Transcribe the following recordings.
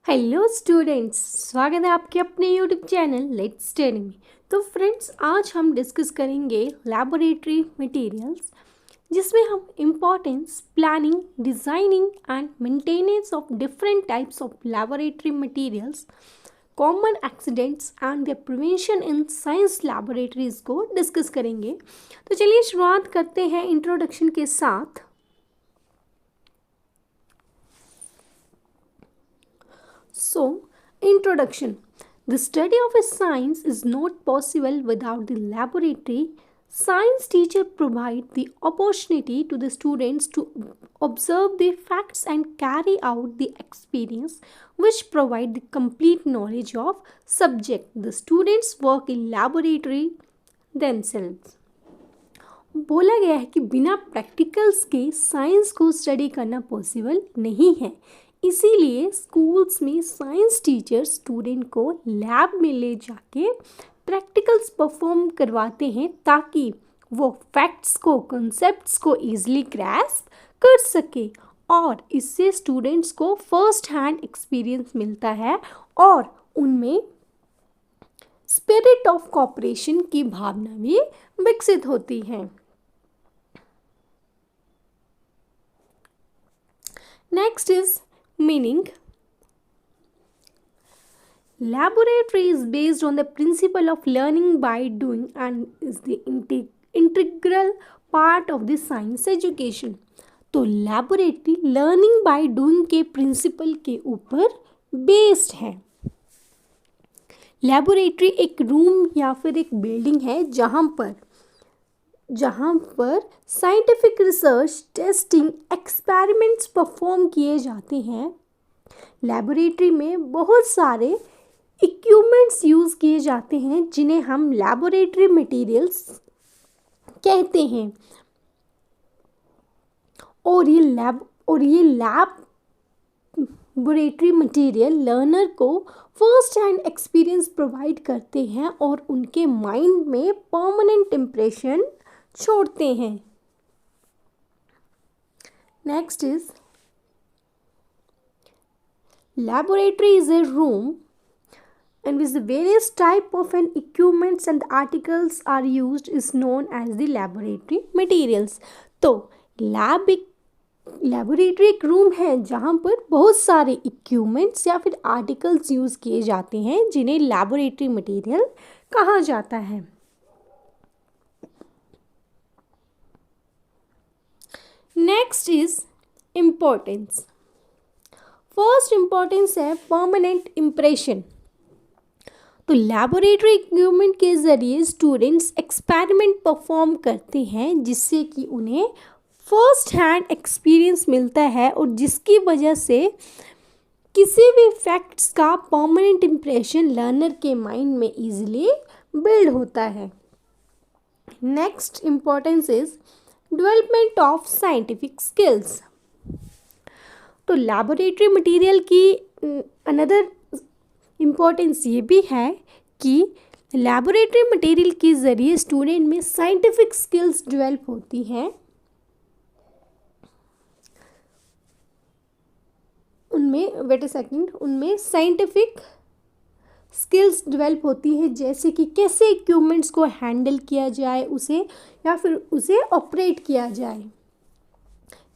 Hello students, स्वागत है आपके अपने यूट्यूब चैनल लेट्स स्टडी में। तो फ्रेंड्स, आज हम डिस्कस करेंगे लैबोरेटरी मटेरियल्स, जिसमें हम importance, planning, designing and maintenance of different types of laboratory materials, common accidents and the prevention in science laboratories को डिस्कस करेंगे। तो चलिए शुरुआत करते हैं इंट्रोडक्शन के साथ। So, introduction. The study of a science is not possible without the laboratory. Science teacher provide the opportunity to the students to observe the facts and carry out the experience, which provide the complete knowledge of subject. The students work in laboratory themselves. बोला गया है कि बिना practicals के science को study करना possible नहीं है। इसीलिए स्कूल्स में साइंस टीचर स्टूडेंट को लैब में ले जाके प्रैक्टिकल्स परफॉर्म करवाते हैं, ताकि वो फैक्ट्स को, कॉन्सेप्ट्स को ईजिली ग्रैस्प कर सके और इससे स्टूडेंट्स को फर्स्ट हैंड एक्सपीरियंस मिलता है और उनमें स्पिरिट ऑफ कोऑपरेशन की भावना भी विकसित होती है। Next is meaning. Laboratory is based on the principle of learning by doing and is the integral part of the science education. तो laboratory learning by doing के principle के ऊपर based है। laboratory एक रूम या फिर एक बिल्डिंग है जहाँ पर scientific research, testing, experiments perform किए जाते हैं। लैबोरेटरी में बहुत सारे इक्विपमेंट्स यूज़ किए जाते हैं जिन्हें हम लैबोरेटरी मटेरियल्स कहते हैं और ये लैबोरेटरी मटेरियल लर्नर को फर्स्ट हैंड एक्सपीरियंस प्रोवाइड करते हैं और उनके माइंड में परमानेंट इम्प्रेशन छोड़ते हैं। Next is laboratory is a room in which the various type of an equipments and articles are used is known as the laboratory materials. तो laboratory एक room है जहाँ पर बहुत सारे इक्विपमेंट्स या फिर आर्टिकल्स यूज़ किए जाते हैं जिन्हें लैबोरेटरी मटेरियल कहा जाता है। Next is importance. First importance है परमानेंट इम्प्रेशन। तो लैबोरेटरी इक्विपमेंट के ज़रिए स्टूडेंट्स एक्सपेरिमेंट परफॉर्म करते हैं जिससे कि उन्हें फर्स्ट हैंड एक्सपीरियंस मिलता है और जिसकी वजह से किसी भी फैक्ट्स का परमानेंट इम्प्रेशन लर्नर के माइंड में ईजिली बिल्ड होता है। Next importance is development of scientific skills. तो लैबोरेटरी मटेरियल की अनदर इम्पोर्टेंस ये भी है कि लैबोरेटरी मटेरियल के ज़रिए स्टूडेंट में साइंटिफिक स्किल्स डेवलप होती हैं। उनमें साइंटिफिक स्किल्स डेवलप होती है, जैसे कि कैसे इक्विपमेंट्स को हैंडल किया जाए उसे ऑपरेट किया जाए।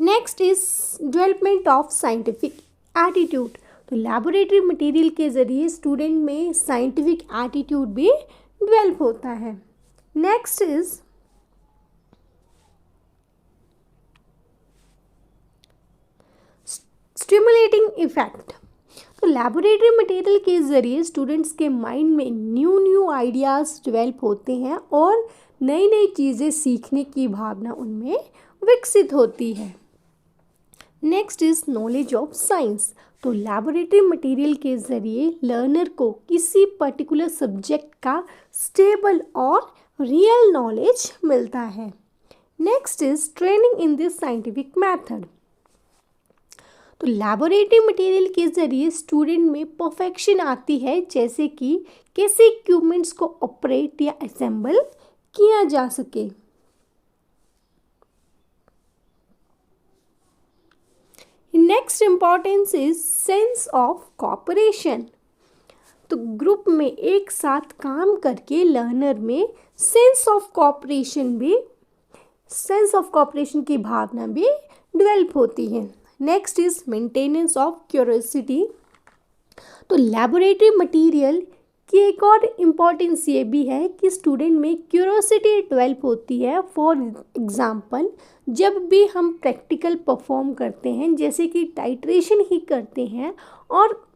Next is development of scientific attitude. तो लैबोरेटरी मटेरियल के ज़रिए स्टूडेंट में साइंटिफिक एटीट्यूड भी डेवलप होता है। Next is stimulating effect. तो लैबोरेटरी मटेरियल के ज़रिए स्टूडेंट्स के माइंड में न्यू आइडियाज़ डेवलप होते हैं और नई नई चीज़ें सीखने की भावना उनमें विकसित होती है। Next is knowledge of science. तो लैबोरेटरी मटेरियल के ज़रिए लर्नर को किसी पर्टिकुलर सब्जेक्ट का स्टेबल और रियल नॉलेज मिलता है। Next is training in this scientific method. तो लैबोरेटरी मटेरियल के ज़रिए स्टूडेंट में परफेक्शन आती है, जैसे कि कैसे इक्विपमेंट्स को ऑपरेट या असेंबल किया जा सके। Next importance is sense of corporation. तो ग्रुप में एक साथ काम करके लर्नर में सेंस ऑफ कॉपरेशन की भावना भी डेवलप होती है। Next is maintenance of curiosity. तो लैबोरेटरी मटेरियल की एक और इम्पॉर्टेंस ये भी है कि स्टूडेंट में क्यूरियोसिटी डेवलप होती है। फॉर एग्जांपल, जब भी हम प्रैक्टिकल परफॉर्म करते हैं, जैसे कि टाइट्रेशन ही करते हैं, और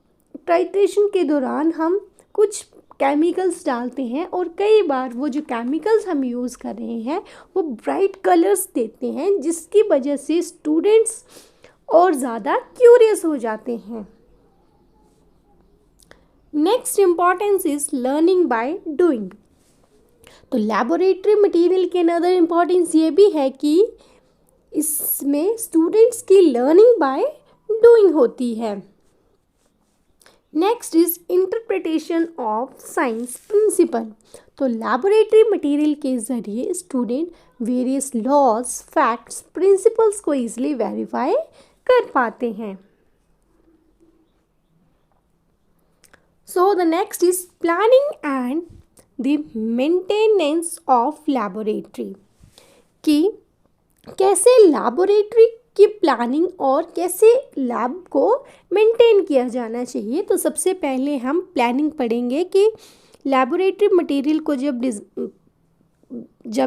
टाइट्रेशन के दौरान हम कुछ केमिकल्स डालते हैं और कई बार वो जो केमिकल्स हम यूज़ कर रहे हैं वो ब्राइट कलर्स देते हैं, जिसकी वजह से स्टूडेंट्स और ज़्यादा क्यूरियस हो जाते हैं। Next importance is learning by doing. तो लैबोरेटरी मटेरियल के अनदर इम्पॉर्टेंस ये भी है कि इसमें स्टूडेंट्स की लर्निंग बाय डूइंग होती है। Next is interpretation of science principle. तो लैबोरेटरी मटेरियल के ज़रिए student various laws, facts, principles को ईजिली वेरीफाई कर पाते हैं। So the next is planning and the maintenance of laboratory, कि कैसे लैबोरेटरी की प्लानिंग और कैसे लैब को मेंटेन किया जाना चाहिए। तो सबसे पहले हम प्लानिंग पढ़ेंगे कि लैबोरेटरी मटेरियल को जब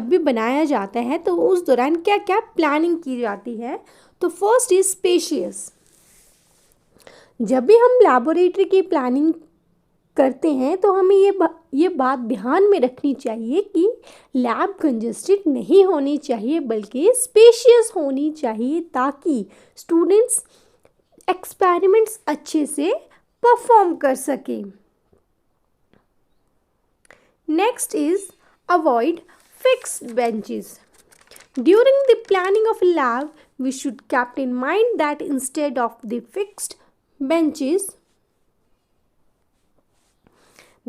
भी बनाया जाता है तो उस दौरान क्या क्या प्लानिंग की जाती है। तो फर्स्ट इज स्पेशियस। जब भी हम लैबोरेटरी की प्लानिंग करते हैं तो हमें ये बात ध्यान में रखनी चाहिए कि लैब कंजेस्टेड नहीं होनी चाहिए बल्कि स्पेशियस होनी चाहिए, ताकि स्टूडेंट्स एक्सपेरिमेंट्स अच्छे से परफॉर्म कर सकें। Next is avoid fixed benches. During the planning of lab we should keep in mind that instead of the fixed benches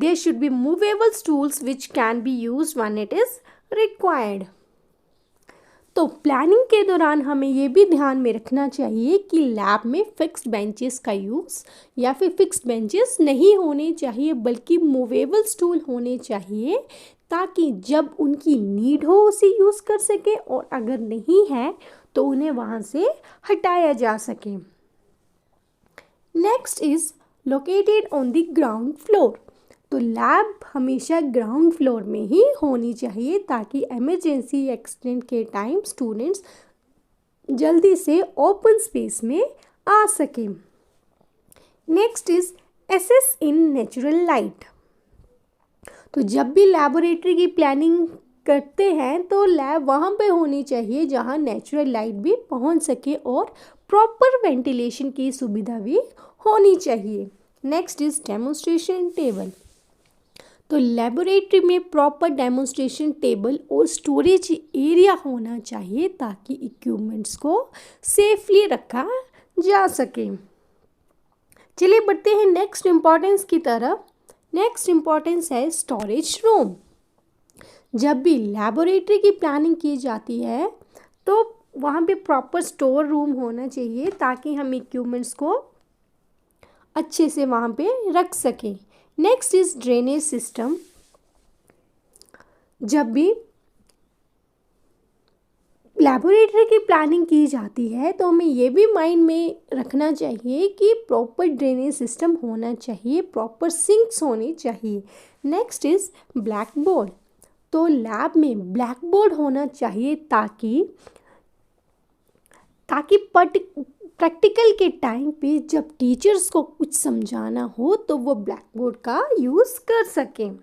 there should be movable stools which can be used when it is required. तो planning के दौरान हमें ये भी ध्यान में रखना चाहिए कि लैब में फिक्स्ड बेंचेस का यूज़ या फिर फिक्स्ड बेंचेस नहीं होने चाहिए बल्कि मूवेबल स्टूल होने चाहिए, ताकि जब उनकी नीड हो उसे यूज़ कर सके और अगर नहीं है तो उन्हें वहाँ से हटाया जा सके। Next is located on the ground floor. तो लैब हमेशा ग्राउंड फ्लोर में ही होनी चाहिए ताकि इमरजेंसी एक्सीडेंट के टाइम स्टूडेंट्स जल्दी से ओपन स्पेस में आ सकें। Next is access in natural light. तो जब भी लैबोरेटरी की प्लानिंग करते हैं तो लैब वहाँ पे होनी चाहिए जहाँ नेचुरल लाइट भी पहुँच सके और प्रॉपर वेंटिलेशन की सुविधा भी होनी चाहिए। Next is demonstration table. तो लैबोरेटरी में प्रॉपर डेमोन्स्ट्रेशन टेबल और स्टोरेज एरिया होना चाहिए ताकि इक्विपमेंट्स को सेफली रखा जा सके। चलिए बढ़ते हैं नेक्स्ट इम्पॉर्टेंस की तरफ। नेक्स्ट इम्पॉर्टेंस है स्टोरेज रूम। जब भी लैबोरेटरी की प्लानिंग की जाती है तो वहाँ पे प्रॉपर स्टोर रूम होना चाहिए ताकि हम इक्विपमेंट्स को अच्छे से वहाँ पे रख सकें। Next is drainage system. जब भी लैबोरेटरी की प्लानिंग की जाती है तो हमें ये भी माइंड में रखना चाहिए कि प्रॉपर ड्रेनेज सिस्टम होना चाहिए, प्रॉपर सिंक्स होने चाहिए। Next is black board. तो लैब में ब्लैक बोर्ड होना चाहिए ताकि प्रैक्टिकल के टाइम पे जब टीचर्स को कुछ समझाना हो तो वो ब्लैक बोर्ड का यूज़ कर सकें।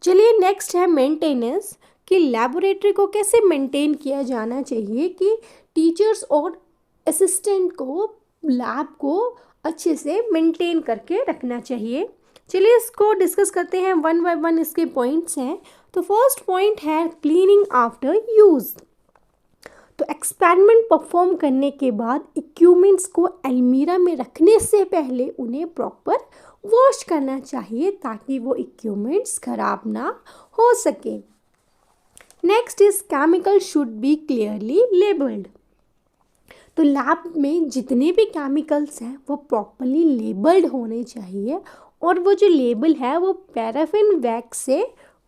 चलिए नेक्स्ट है मेंटेनेंस, कि लैबोरेटरी को कैसे मेंटेन किया जाना चाहिए कि टीचर्स और असिस्टेंट को लैब को अच्छे से मेंटेन करके रखना चाहिए। चलिए इसको डिस्कस करते हैं वन बाय वन, इसके पॉइंट्स हैं। तो फर्स्ट पॉइंट है क्लीनिंग आफ्टर यूज़। तो एक्सपेरिमेंट परफॉर्म करने के बाद इक्विपमेंट्स को अलमीरा में रखने से पहले उन्हें प्रॉपर वॉश करना चाहिए ताकि वो इक्विपमेंट्स खराब ना हो सके। Next is chemical should be clearly labelled. तो लैब में जितने भी केमिकल्स हैं वो प्रॉपरली लेबल्ड होने चाहिए, और वो जो लेबल है वो पैराफिन वैक्स से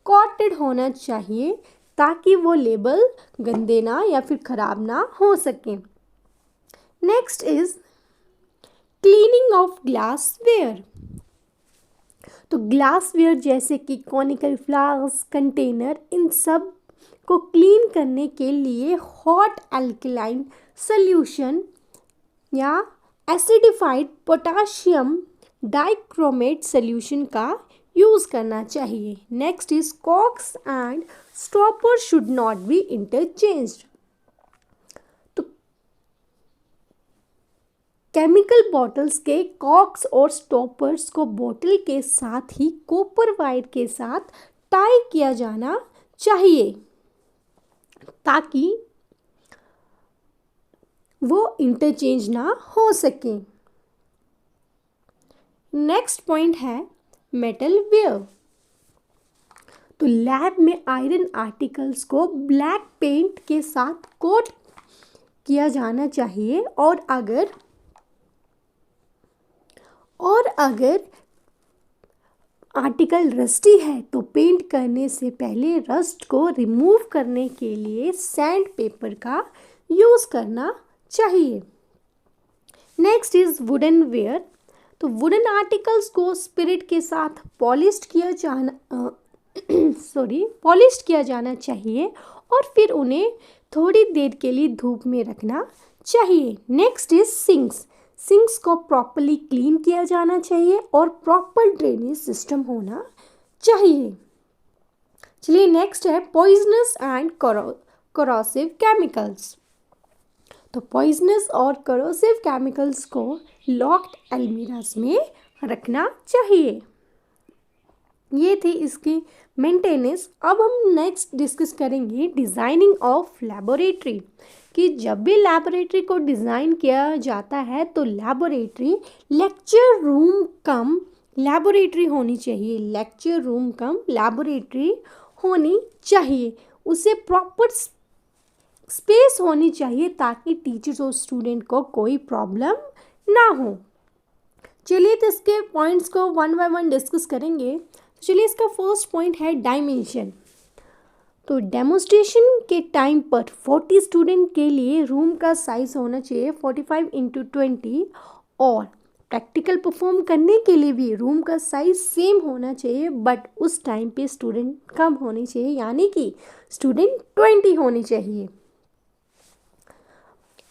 कॉटेड होना चाहिए ताकि वो लेबल गंदे ना या फिर ख़राब ना हो सके। Next is cleaning of glassware. तो ग्लासवेयर जैसे कि कॉनिकल फ्लास्क, कंटेनर, इन सब को क्लीन करने के लिए हॉट अल्कलाइन सॉल्यूशन या एसिडिफाइड पोटाशियम डाइक्रोमेट सॉल्यूशन का यूज़ करना चाहिए। Next is cocks and stopper should not be interchanged. तो केमिकल बॉटल्स के कॉक्स और स्टॉपर्स को बोतल के साथ ही कॉपर वायर के साथ टाई किया जाना चाहिए ताकि वो इंटरचेंज ना हो सके। नेक्स्ट पॉइंट है मेटल वेयर। तो लैब में आयरन आर्टिकल्स को ब्लैक पेंट के साथ कोट किया जाना चाहिए, और अगर आर्टिकल रस्टी है तो पेंट करने से पहले रस्ट को रिमूव करने के लिए सैंड पेपर का यूज़ करना चाहिए। Next is wooden ware. तो वुडन आर्टिकल्स को स्पिरिट के साथ पॉलिश किया जाना चाहिए और फिर उन्हें थोड़ी देर के लिए धूप में रखना चाहिए। Next is sinks. सिंक्स को प्रॉपरली क्लीन किया जाना चाहिए और प्रॉपर ड्रेनेज सिस्टम होना चाहिए। चलिए नेक्स्ट है पॉइजनस एंड कोरोसिव केमिकल्स। तो पॉइजनस और कोरोसिव केमिकल्स को लॉक्ड अलमीरास में रखना चाहिए। ये थी इसकी मेंटेनेंस। अब हम नेक्स्ट डिस्कस करेंगे डिज़ाइनिंग ऑफ लेबोरेटरी, कि जब भी लेबोरेटरी को डिज़ाइन किया जाता है तो लेबोरेटरी लेक्चर रूम कम लेबोरेटरी होनी चाहिए। लेक्चर रूम कम लेबोरेटरी होनी चाहिए। उसे प्रॉपर स्पेस होनी चाहिए ताकि टीचर्स और स्टूडेंट को कोई प्रॉब्लम ना हो। चलिए तो इसके पॉइंट्स को वन बाय वन डिस्कस करेंगे। चलिए इसका फर्स्ट पॉइंट है डायमेंशन। तो डेमोन्स्ट्रेशन के टाइम पर 40 स्टूडेंट के लिए रूम का साइज होना चाहिए 45x20, और प्रैक्टिकल परफॉर्म करने के लिए भी रूम का साइज सेम होना चाहिए, बट उस टाइम पे स्टूडेंट कम होने चाहिए, यानी कि स्टूडेंट 20 होनी चाहिए।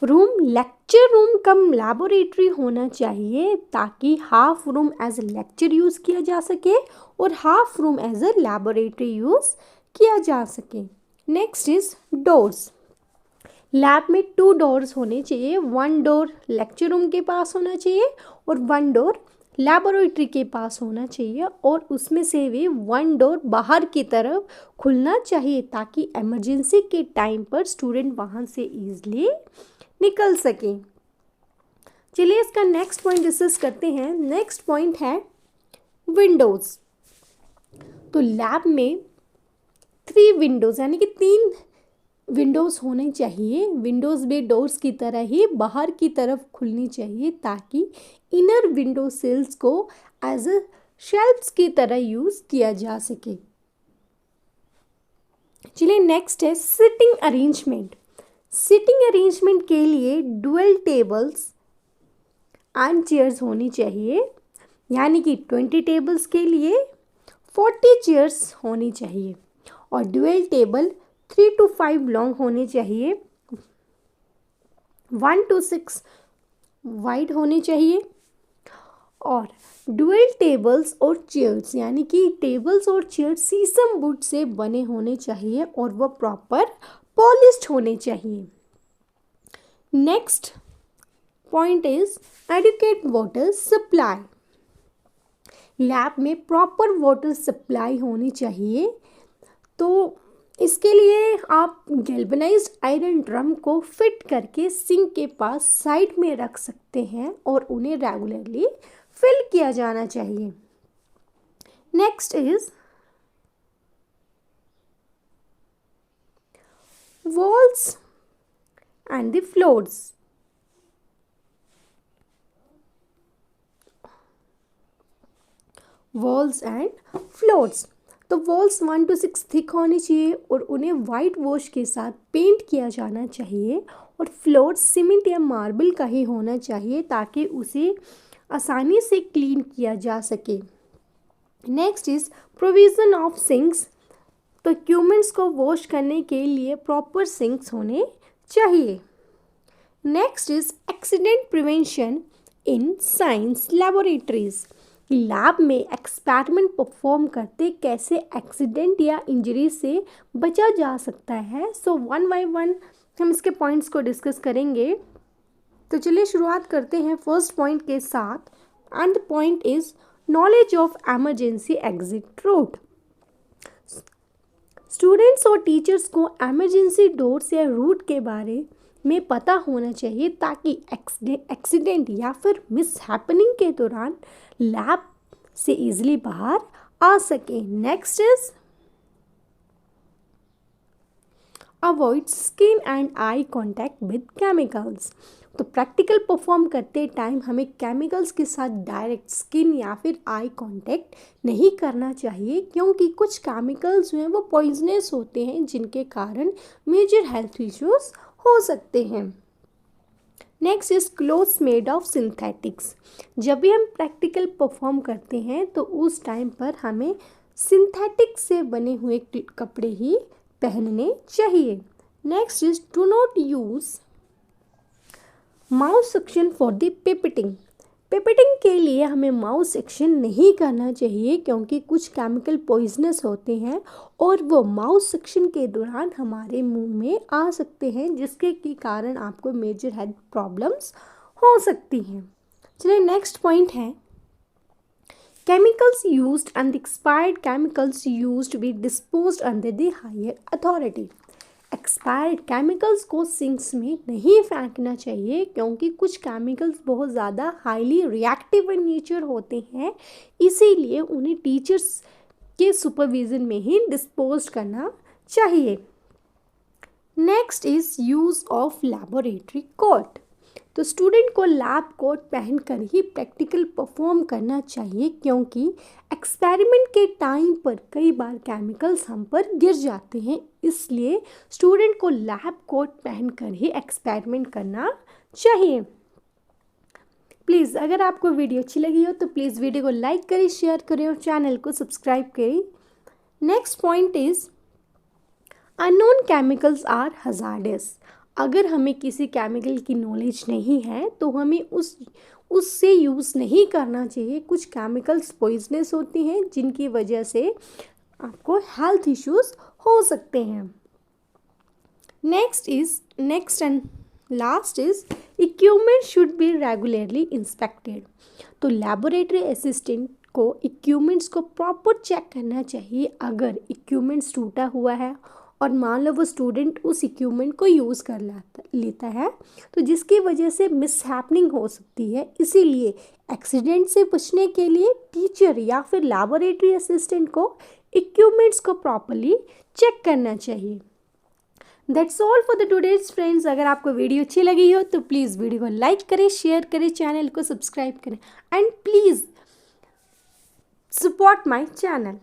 Room lecture room cum laboratory होना चाहिए ताकि half room as a lecture use किया जा सके और half room as a laboratory use किया जा सके। Next is doors. लैब में 2 डोर्स होने चाहिए। 1 डोर लेक्चर रूम के पास होना चाहिए और 1 डोर लैबोरेटरी के पास होना चाहिए, और उसमें से भी 1 डोर बाहर की तरफ खुलना चाहिए ताकि इमरजेंसी के टाइम पर स्टूडेंट वहाँ से ईजिली निकल सके। चलिए इसका नेक्स्ट पॉइंट डिस्कस करते हैं। नेक्स्ट पॉइंट है विंडोज़। तो लैब में 3 विंडोज़ यानी कि 3 विंडोज़ होने चाहिए। विंडोज़ भी डोर्स की तरह ही बाहर की तरफ खुलनी चाहिए ताकि इनर विंडो सेल्स को एज अ शेल्फ्स की तरह यूज़ किया जा सके। चलिए नेक्स्ट है सिटिंग अरेंजमेंट। सिटिंग अरेंजमेंट के लिए डुअल टेबल्स एंड चेयर्स होनी चाहिए, यानी कि 20 टेबल्स के लिए 40 चेयर्स होनी चाहिए, और डुअल टेबल 3 to 5 लॉन्ग होने चाहिए, 1 to 6 वाइड होने चाहिए, और डुअल टेबल्स और चेयर्स यानी कि टेबल्स और चेयर्स शीशम वुड से बने होने चाहिए और वह प्रॉपर पॉलिश्ड होने चाहिए। Next point is adequate water supply. Lab में प्रॉपर वाटर सप्लाई होनी चाहिए, तो इसके लिए आप गैल्वेनाइज्ड आयरन ड्रम को फिट करके सिंक के पास साइड में रख सकते हैं और उन्हें रेगुलरली फिल किया जाना चाहिए। Next is walls and the floors। Walls and floors. तो वॉल्स 1 to 6 थिक होनी चाहिए और उन्हें वाइट वॉश के साथ पेंट किया जाना चाहिए, और फ्लोर सीमेंट या मार्बल का ही होना चाहिए ताकि उसे आसानी से क्लीन किया जा सके। Next is provision of sinks. तो इक्विपमेंट्स को वॉश करने के लिए प्रॉपर सिंक्स होने चाहिए। Next is accident prevention in science laboratories. Lab में एक्सपेरिमेंट परफॉर्म करते कैसे एक्सीडेंट या इंजरी से बचा जा सकता है। सो वन बाय वन हम इसके पॉइंट्स को डिस्कस करेंगे। तो चलिए शुरुआत करते हैं फर्स्ट पॉइंट के साथ, and the point is knowledge of emergency exit root. Students और टीचर्स को इमरजेंसी डोर्स या रूट के बारे में पता होना चाहिए ताकि एक्सीडेंट या फिर मिस हैपनिंग के दौरान लैब से इजीली बाहर आ सके। Next is avoid skin and eye contact with chemicals. तो प्रैक्टिकल परफॉर्म करते टाइम हमें केमिकल्स के साथ डायरेक्ट स्किन या फिर आई कांटेक्ट नहीं करना चाहिए, क्योंकि कुछ केमिकल्स जो हैं वो पॉइजनस होते हैं जिनके कारण मेजर हेल्थ इश्यूज हो सकते हैं। Next is clothes made of synthetics. जब भी हम प्रैक्टिकल परफॉर्म करते हैं तो उस टाइम पर हमें सिंथेटिक से बने हुए कपड़े ही पहनने चाहिए। Next is do not use mouth suction for the pipetting. Pipetting के लिए हमें माउस सेक्शन नहीं करना चाहिए, क्योंकि कुछ केमिकल पॉइजनस होते हैं और वो माउस सेक्शन के दौरान हमारे मुंह में आ सकते हैं, जिसके के कारण आपको मेजर हेल्थ प्रॉब्लम्स हो सकती हैं। चलिए नेक्स्ट पॉइंट है chemicals used and the expired chemicals used be disposed under the higher authority। Expired chemicals को सिंक्स में नहीं फेंकना चाहिए, क्योंकि कुछ केमिकल्स बहुत ज़्यादा हाईली रिएक्टिव इन नेचर होते हैं, इसीलिए उन्हें टीचर्स के सुपरविज़न में ही डिस्पोज करना चाहिए। Next is use of laboratory coat. तो स्टूडेंट को लैब कोट पहनकर ही प्रैक्टिकल परफॉर्म करना चाहिए, क्योंकि एक्सपेरिमेंट के टाइम पर कई बार केमिकल्स हम पर गिर जाते हैं, इसलिए स्टूडेंट को लैब कोट पहनकर ही एक्सपेरिमेंट करना चाहिए। प्लीज़ अगर आपको वीडियो अच्छी लगी हो तो प्लीज़ वीडियो को लाइक करें, शेयर करें और चैनल को सब्सक्राइब करें। Next point is unknown chemicals are hazardous. अगर हमें किसी केमिकल की नॉलेज नहीं है तो हमें उससे यूज़ नहीं करना चाहिए। कुछ केमिकल्स पॉइजनस होती हैं जिनकी वजह से आपको हेल्थ इश्यूज हो सकते हैं। Next and last is equipment should be regularly inspected. तो लैबोरेटरी असिस्टेंट को इक्विपमेंट्स को प्रॉपर चेक करना चाहिए। अगर इक्विपमेंट्स टूटा हुआ है और मान लो वो स्टूडेंट उस इक्विपमेंट को यूज़ कर लेता है तो जिसकी वजह से मिसहैपनिंग हो सकती है, इसीलिए एक्सीडेंट से बचने के लिए टीचर या फिर लैबोरेटरी असिस्टेंट को इक्विपमेंट्स को प्रॉपरली चेक करना चाहिए। That's all for the today's friends. अगर आपको वीडियो अच्छी लगी हो तो प्लीज़ वीडियो को लाइक करें, शेयर करें, चैनल को सब्सक्राइब करें and please support my channel.